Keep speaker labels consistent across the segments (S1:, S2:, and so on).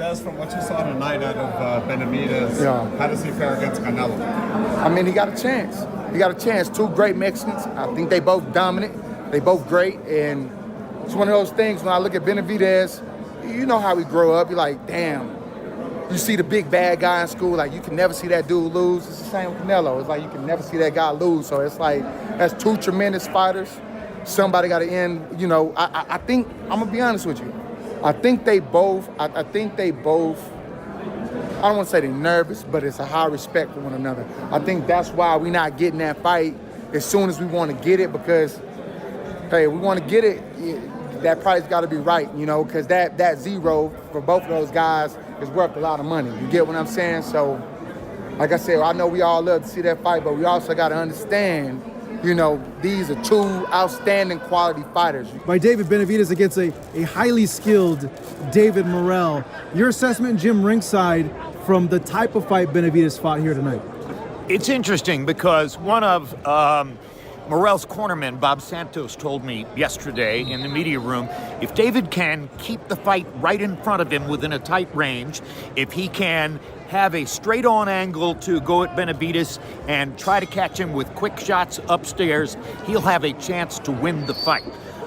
S1: Des, from what you saw tonight out of Benavidez, how does he fare against Canelo?
S2: I mean, he got a chance. He got a chance. Two great Mexicans. I think they both dominant. They both great. And it's one of those things when I look at Benavidez, you know how we grow up. You're like, damn. You see the big bad guy in school, like you can never see that dude lose. It's the same with Canelo. It's like you can never see that guy lose. So it's like, that's two tremendous fighters. Somebody got to end, you know, I think, I'm going to be honest with you. I think they both, I don't want to say they're nervous, but it's a high respect for one another. I think that's why we're not getting that fight as soon as we want to get it, because, hey, we want to get it, that price got to be right, you know, because that zero for both of those guys is worth a lot of money. You get what I'm saying? So, like I said, I know we all love to see that fight, but we also got to understand, you know, these are two outstanding quality fighters.
S3: By David Benavidez against a highly skilled David Morrell. Your assessment, Jim, ringside, from the type of fight Benavidez fought here tonight?
S4: It's interesting because one of Morrell's cornermen, Bob Santos, told me yesterday in the media room, if David can keep the fight right in front of him within a tight range, if he can have a straight-on angle to go at Benavidez and try to catch him with quick shots upstairs, he'll have a chance to win the fight.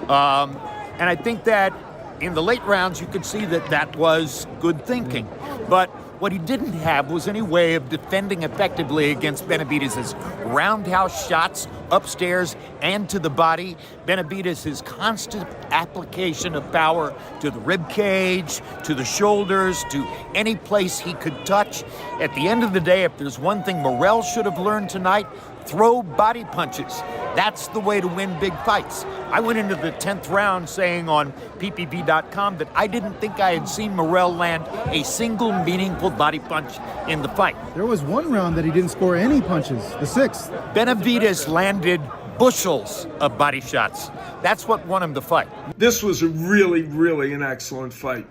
S4: And I think that in the late rounds, you could see that that was good thinking. But what he didn't have was any way of defending effectively against Benavidez's roundhouse shots upstairs and to the body. Benavidez's constant application of power to the rib cage, to the shoulders, to any place he could touch. At the end of the day, if there's one thing Morrell should have learned tonight, throw body punches. That's the way to win big fights. I went into the 10th round saying on PPV.com that I didn't think I had seen Morrell land a single meaningful body punch in the fight.
S3: There was one round that he didn't score any punches, the 6th.
S4: Benavidez landed bushels of body shots. That's what won him the fight.
S5: This was a really an excellent fight.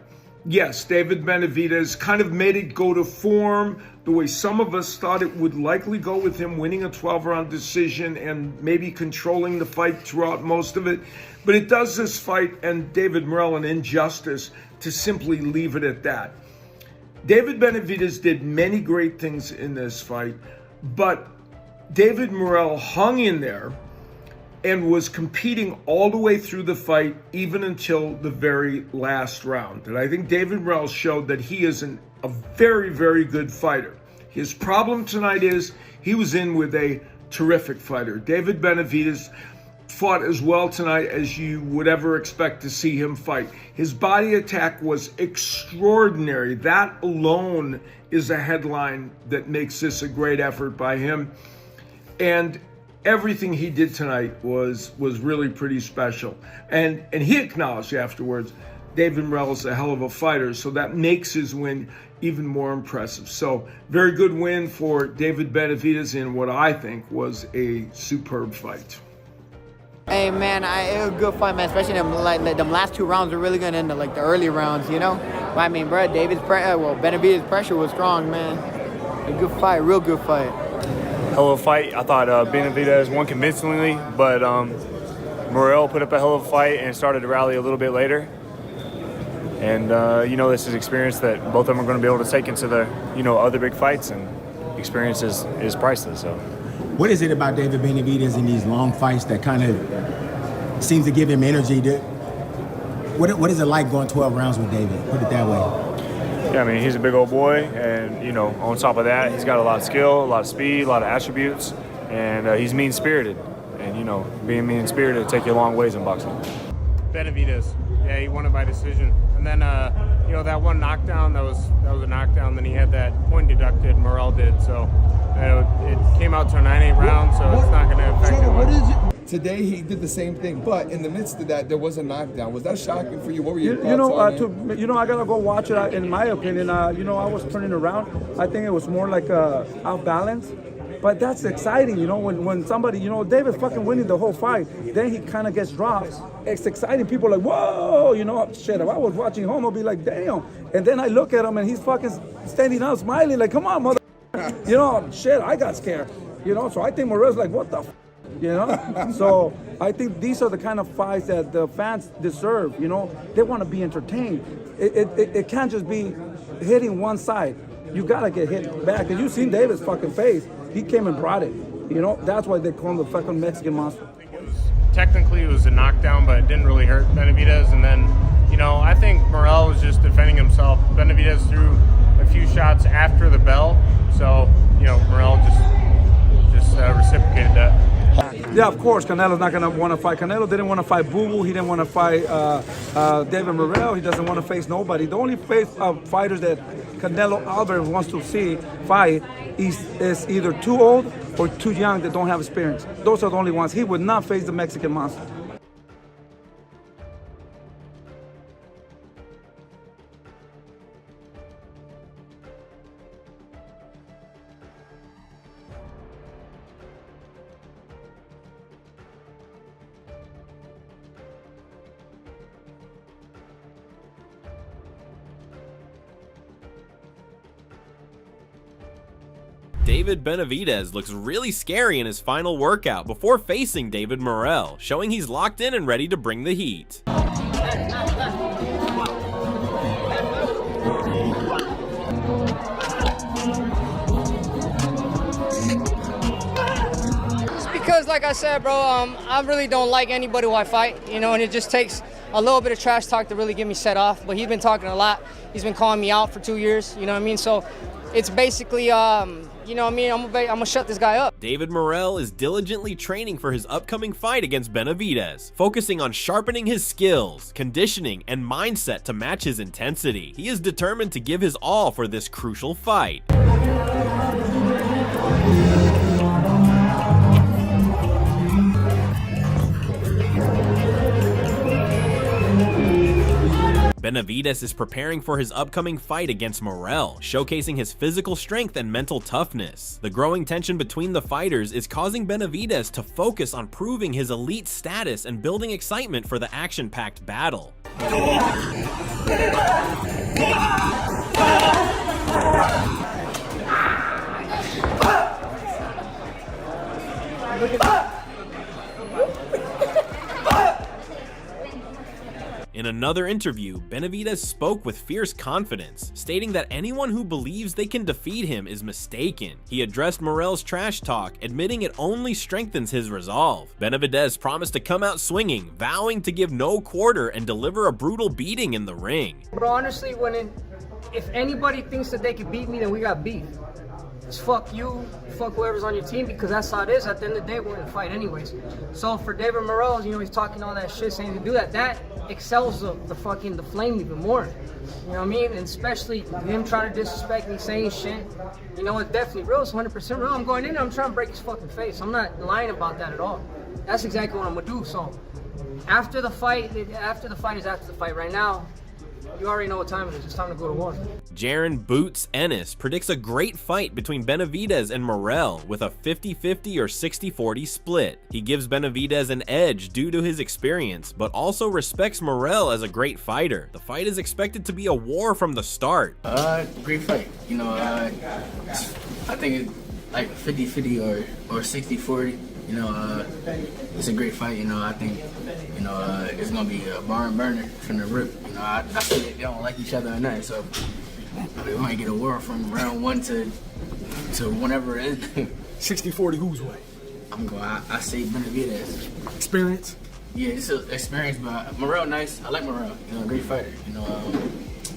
S5: Yes, David Benavidez kind of made it go to form the way some of us thought it would likely go, with him winning a 12-round decision and maybe controlling the fight throughout most of it. But it does this fight and David Morrell an injustice to simply leave it at that. David Benavidez did many great things in this fight, but David Morrell hung in there and was competing all the way through the fight, even until the very last round. And I think David Morrell showed that he is a very good fighter. His problem tonight is he was in with a terrific fighter. David Benavidez fought as well tonight as you would ever expect to see him fight. His body attack was extraordinary. That alone is a headline that makes this a great effort by him. And everything he did tonight was really pretty special. And he acknowledged afterwards, David Morrell is a hell of a fighter, so that makes his win even more impressive. So very good win for David Benavidez in what I think was a superb fight.
S6: Hey man, it was a good fight, man. Especially them last 2 rounds were really good in the early rounds, you know. But I mean, bro, Benavidez's pressure was strong, man. A good fight, real good fight.
S7: Hell of a fight. I thought Benavidez won convincingly, but Morrell put up a hell of a fight and started to rally a little bit later. And you know, this is experience that both of them are going to be able to take into the other big fights, and experience is priceless. So,
S8: what is it about David Benavidez in these long fights that kind of seems to give him energy? What is it like going 12 rounds with David? Put it that way.
S7: Yeah, I mean, he's a big old boy, and on top of that, he's got a lot of skill, a lot of speed, a lot of attributes, and he's mean-spirited. And being mean-spirited take you a long ways in boxing.
S9: Benavidez, yeah, he won it by decision. And then that one knockdown, that was a knockdown. Then he had that point deducted, Morrell did. So it came out to a 9-8 round, so it's not going to affect him.
S10: Today he did the same thing, but in the midst of that, there was a knockdown. Was that shocking for you? What were your thoughts on it?
S11: I gotta go watch it. In my opinion, I was turning around. I think it was more like out balance, but that's exciting. When somebody, David's fucking winning the whole fight, then he kind of gets dropped. It's exciting. People are like, whoa, shit. If I was watching home, I'd be like, damn. And then I look at him and he's fucking standing up, smiling, like, come on, mother. Shit. I got scared. So I think Morrell's like, what the. you know? So I think these are the kind of fights that the fans deserve, you know? They want to be entertained. It can't just be hitting one side. You got to get hit back. And you've seen David's fucking face. He came and brought it, you know? That's why they call him the fucking Mexican monster.
S9: Technically, it was a knockdown, but it didn't really hurt Benavidez. And then, you know, I think Morrell was just defending himself. Benavidez threw a few shots after the bell, so, you know, Morrell just reciprocated that.
S11: Yeah, of course, Canelo's not going to want to fight. Canelo didn't want to fight Boo Boo. He didn't want to fight David Morrell. He doesn't want to face nobody. The only fighters that Canelo Alvarez wants to see fight is either too old or too young that don't have experience. Those are the only ones. He would not face the Mexican monster.
S12: David Benavidez looks really scary in his final workout before facing David Morrell, showing he's locked in and ready to bring the heat.
S13: It's because, like I said, bro, I really don't like anybody who I fight, you know, and it just takes a little bit of trash talk to really get me set off. But he's been talking a lot. He's been calling me out for 2 years, you know what I mean? So it's basically, you know what I mean, I'm gonna shut this guy up.
S12: David Morrell is diligently training for his upcoming fight against Benavidez, focusing on sharpening his skills, conditioning, and mindset to match his intensity. He is determined to give his all for this crucial fight. Benavidez is preparing for his upcoming fight against Morrell, showcasing his physical strength and mental toughness. The growing tension between the fighters is causing Benavidez to focus on proving his elite status and building excitement for the action-packed battle. In another interview, Benavidez spoke with fierce confidence, stating that anyone who believes they can defeat him is mistaken. He addressed Morrell's trash talk, admitting it only strengthens his resolve. Benavidez promised to come out swinging, vowing to give no quarter and deliver a brutal beating in the ring.
S13: Bro, honestly, if anybody thinks that they can beat me, then we got beef. It's fuck you, fuck whoever's on your team, because that's how it is. At the end of the day, we're gonna fight anyways. So for David Morrell, you know, he's talking all that shit, saying to do that. That excels the flame even more. You know what I mean? And especially him trying to disrespect me, saying shit. You know, it's definitely real. It's 100% real. I'm going in there, I'm trying to break his fucking face. I'm not lying about that at all. That's exactly what I'm gonna do. So after the fight is after the fight. Right now, you already know what time it is. It's time to go to war.
S12: Jaron Boots Ennis predicts a great fight between Benavidez and Morrell with a 50-50 or 60-40 split. He gives Benavidez an edge due to his experience, but also respects Morrell as a great fighter. The fight is expected to be a war from the start.
S14: Great fight. You know, I think it's like 50-50 or 60-40. You know, it's a great fight. You know, I think, you know, it's gonna be a barn burner from the rip. You know, I see they don't like each other or nothing, so we might get a war from round one to whenever it is.
S15: 60-40, whose way?
S14: I say Benavidez.
S15: Experience?
S14: Yeah, it's an experience, but Morrell nice. I like Morrell. You know, great fighter. You know,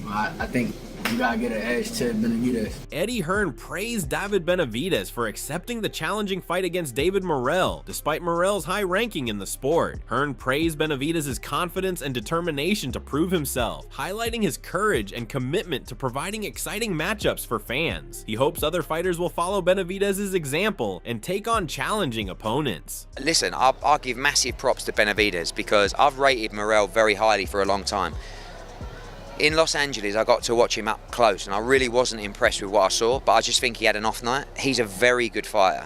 S14: I think you gotta get an edge to Benavidez.
S12: Eddie Hearn praised David Benavidez for accepting the challenging fight against David Morrell, despite Morrell's high ranking in the sport. Hearn praised Benavidez's confidence and determination to prove himself, highlighting his courage and commitment to providing exciting matchups for fans. He hopes other fighters will follow Benavidez's example and take on challenging opponents.
S16: Listen, I'll give massive props to Benavidez because I've rated Morrell very highly for a long time. In Los Angeles, I got to watch him up close, and I really wasn't impressed with what I saw, but I just think he had an off night. He's a very good fighter,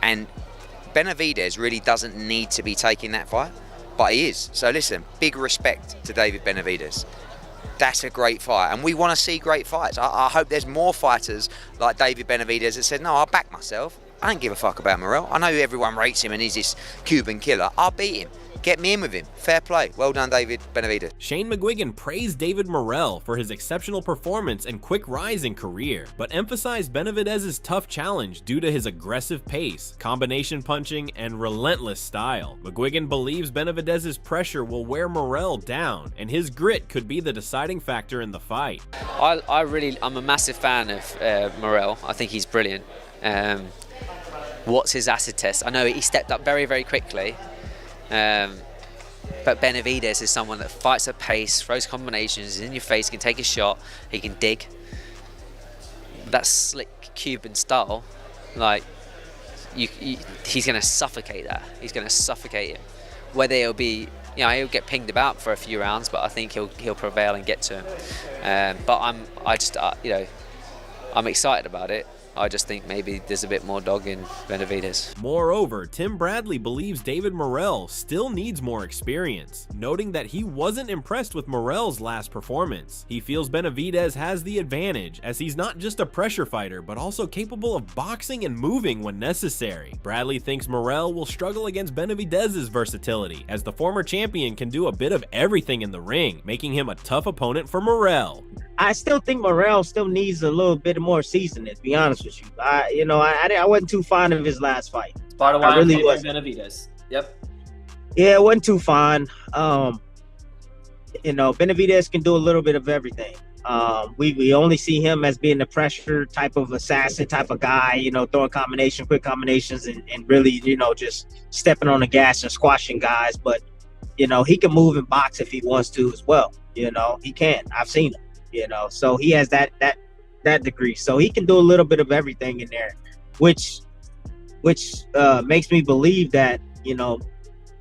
S16: and Benavidez really doesn't need to be taking that fight, but he is. So listen, big respect to David Benavidez. That's a great fight, and we want to see great fights. I hope there's more fighters like David Benavidez that said, no, I'll back myself. I don't give a fuck about Morrell. I know everyone rates him and he's this Cuban killer. I'll beat him. Get me in with him. Fair play. Well done, David Benavidez.
S12: Shane McGuigan praised David Morrell for his exceptional performance and quick rise in career, but emphasized Benavidez's tough challenge due to his aggressive pace, combination punching, and relentless style. McGuigan believes Benavidez's pressure will wear Morrell down, and his grit could be the deciding factor in the fight.
S17: I'm a massive fan of Morrell. I think he's brilliant. What's his acid test? I know he stepped up very, very quickly. But Benavidez is someone that fights at pace, throws combinations, is in your face, can take a shot, he can dig. That slick Cuban style, like, he's going to suffocate that. He's going to suffocate him. Whether he'll be, he'll get pinged about for a few rounds, but I think he'll prevail and get to him. But I'm excited about it. I just think maybe there's a bit more dog in Benavidez.
S12: Moreover, Tim Bradley believes David Morrell still needs more experience, noting that he wasn't impressed with Morrell's last performance. He feels Benavidez has the advantage, as he's not just a pressure fighter, but also capable of boxing and moving when necessary. Bradley thinks Morrell will struggle against Benavidez's versatility, as the former champion can do a bit of everything in the ring, making him a tough opponent for Morrell.
S18: I still think Morrell still needs a little bit more seasoning, to be honest with you. I wasn't too fond of his last fight.
S19: Part of why
S18: I really
S19: I'm
S18: was.
S19: Benavidez. Yep.
S18: Yeah, it wasn't too fond. Benavidez can do a little bit of everything. We only see him as being the pressure type of assassin type of guy, throwing quick combinations and really, just stepping on the gas and squashing guys. But, he can move and box if he wants to as well. He can. I've seen him. So he has that degree, so he can do a little bit of everything in there, which makes me believe that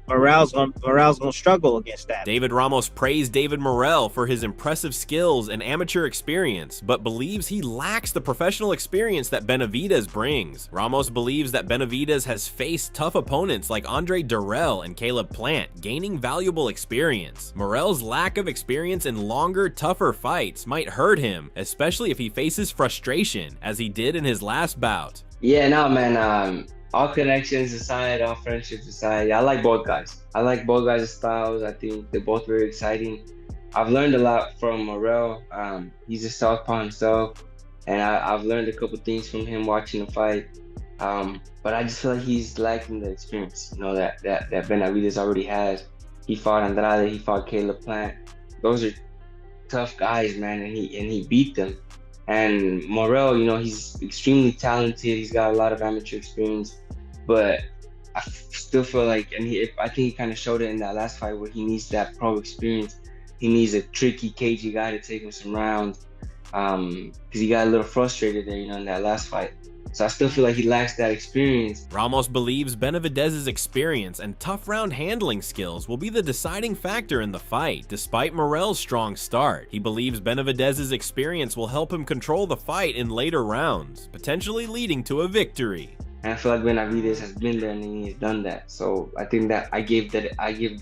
S18: Morrell's gonna struggle against that.
S12: David Ramos praised David Morrell for his impressive skills and amateur experience, but believes he lacks the professional experience that Benavidez brings. Ramos believes that Benavidez has faced tough opponents like Andre Durrell and Caleb Plant, gaining valuable experience. Morrell's lack of experience in longer, tougher fights might hurt him, especially if he faces frustration, as he did in his last bout.
S20: Yeah, no, man. All connections aside, all friendships aside, I like both guys. I like both guys' styles. I think they're both very exciting. I've learned a lot from Morrell. He's a southpaw himself, and I've learned a couple things from him watching the fight. But I just feel like he's lacking the experience, that Benavidez already has. He fought Andrade, he fought Caleb Plant. Those are tough guys, man, and he beat them. And Morrell, he's extremely talented. He's got a lot of amateur experience, but I still feel like, I think he kind of showed it in that last fight where he needs that pro experience. He needs a tricky, cagey guy to take him some rounds, because he got a little frustrated there, in that last fight. So I still feel like he lacks that experience.
S12: Ramos believes Benavidez's experience and tough round handling skills will be the deciding factor in the fight, despite Morrell's strong start. He believes Benavidez's experience will help him control the fight in later rounds, potentially leading to a victory.
S20: And I feel like Benavidez has been there and he has done that. So I think that I give the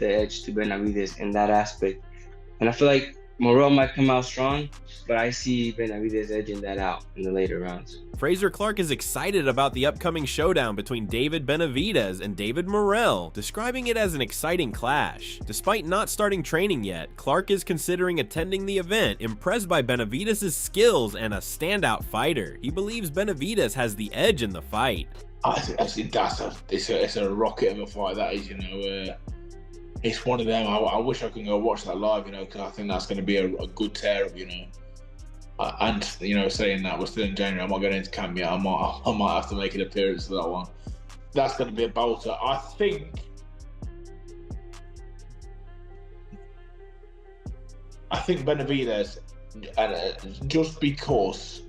S20: edge to Benavidez in that aspect. And I feel like Morrell might come out strong, but I see Benavidez edging that out in the later rounds.
S12: Fraser Clark is excited about the upcoming showdown between David Benavidez and David Morrell, describing it as an exciting clash. Despite not starting training yet, Clark is considering attending the event, impressed by Benavidez's skills and a standout fighter. He believes Benavidez has the edge in the fight.
S21: It's a rocket of a fight, that is, It's one of them. I wish I could go watch that live, because I think that's going to be a good tear up, and saying that we're still in January, I'm not going into camp yet. I might have to make an appearance for that one. That's going to be a bolter. I think Benavidez, just because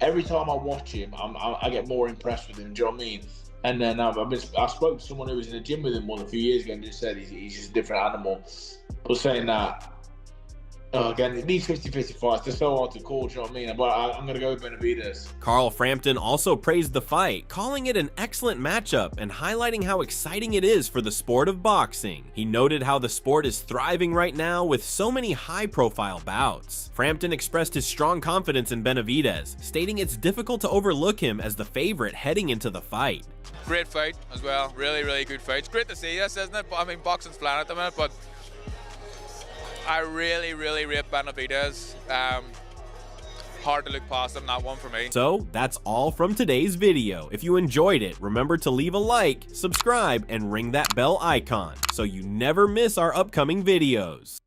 S21: every time I watch him, I get more impressed with him. Do you know what I mean? And then I spoke to someone who was in the gym with him a few years ago and just said he's just a different animal. But saying that, Again, these 50-50 fights, they're so hard to call, do you know what I mean? But I'm going to go with Benavidez.
S12: Carl Frampton also praised the fight, calling it an excellent matchup and highlighting how exciting it is for the sport of boxing. He noted how the sport is thriving right now with so many high-profile bouts. Frampton expressed his strong confidence in Benavidez, stating it's difficult to overlook him as the favorite heading into the fight.
S19: Great fight as well, really good fight. It's great to see this, isn't it? I mean, boxing's flying at the minute, but I really rate Benavidez. Hard to look past him, that one for me.
S12: So that's all from today's video. If you enjoyed it, remember to leave a like, subscribe, and ring that bell icon so you never miss our upcoming videos.